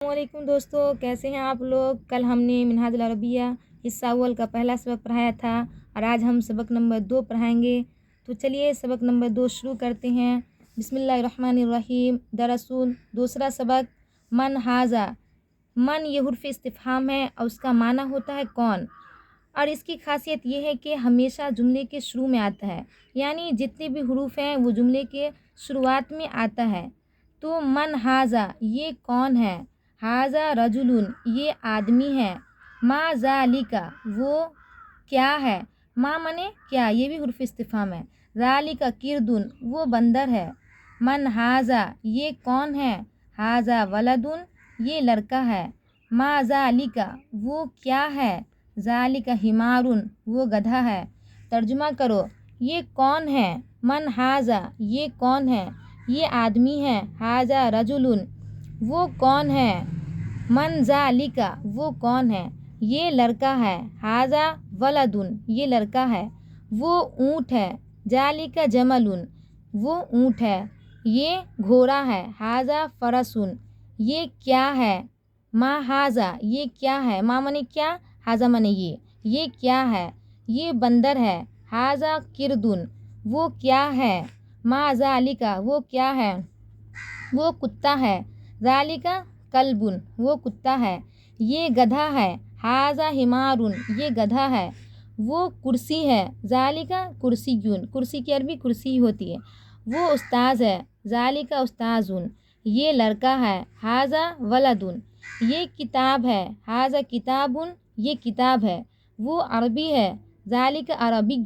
السلام علیکم دوستو، کیسے ہیں آپ لوگ؟ کل ہم نے منہاج العربیہ حصہ اول کا پہلا سبق پڑھایا تھا اور آج ہم سبق نمبر 2 پڑھائیں گے۔ تو چلیے سبق نمبر 2 شروع کرتے ہیں۔ بسم اللہ الرحمن الرحیم۔ دراصل دوسرا سبق من ہاذا۔ من یہ حرف استفہام ہے اور اس کا معنی ہوتا ہے کون، اور اس کی خاصیت یہ ہے کہ ہمیشہ جملے کے شروع میں آتا ہے، یعنی جتنے بھی حروف ہیں وہ جملے کے شروعات میں آتا ہے۔ تو من ہاذا یہ کون ہے، ہاذا رجل یہ آدمی ہے، ما ذالک وہ کیا ہے، ما منے کیا، یہ بھی حرف استفہام ہے، ذالک کردن وہ بندر ہے، من ہاذا یہ کون ہے، ہاذا ولد یہ لڑکا ہے، ما ذالک وہ کیا ہے، ذالک حمار وہ گدھا ہے۔ ترجمہ کرو، یہ کون ہے، من ہاذا یہ کون ہے، یہ آدمی ہے، ہاذا رجل وہ کون ہے، من ذالک وہ کون ہے، یہ لڑکا ہے، ہاذا ولد یہ لڑکا ہے، وہ اونٹ ہے، ذالک جمل وہ اونٹ ہے، یہ گھوڑا ہے، ہاذا فرس یہ کیا ہے، ما ہاذا یہ کیا ہے، ما منے کیا، ہاذا منے یہ کیا ہے، یہ بندر ہے، ہاذا کردن وہ کیا ہے، ما ذالک وہ کیا ہے، وہ کتا ہے، ذالک کلب وہ کتا ہے، یہ گدھا ہے، ہاذا حمار یہ گدھا ہے، وہ کرسی ہے، ذالک کرسی کرسی کی عربی کرسی ہوتی ہے، وہ استاذ ہے، ذالک استاذ یہ لڑکا ہے، ہاذا ولد یہ کتاب ہے، ہاذا کتاب یہ کتاب ہے، وہ عربی ہے، ذالک عربی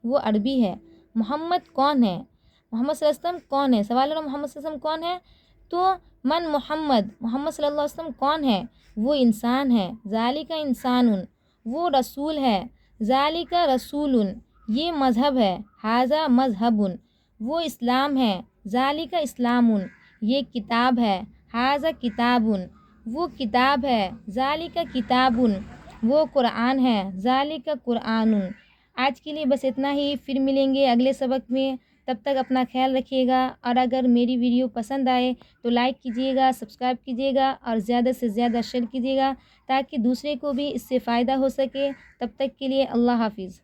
وہ عربی ہے۔ محمد کون ہے، محمد صلی اللہ علیہ وسلم کون ہے، سوال ہے محمد صلی اللہ علیہ وسلم کون ہے، تو من محمد محمد صلی اللہ علیہ وسلم کون ہے، وہ انسان ہے، ذالک انسان وہ رسول ہے، ذالک رسول یہ مذہب ہے، ہاذا مذہب وہ اسلام ہے، ذالک اسلام یہ کتاب ہے، ہاذا کتاب وہ کتاب ہے، ذالک کتاب وہ قرآن ہے، ذالک قرآن۔ آج کے لیے بس اتنا ہی، پھر ملیں گے اگلے سبق میں، تب تک اپنا خیال رکھیے گا، اور اگر میری ویڈیو پسند آئے تو لائک کیجیے گا، سبسکرائب کیجیے گا اور زیادہ سے زیادہ شیئر کیجیے گا تاکہ دوسرے کو بھی اس سے فائدہ ہو سکے۔ تب تک کے لیے اللہ حافظ۔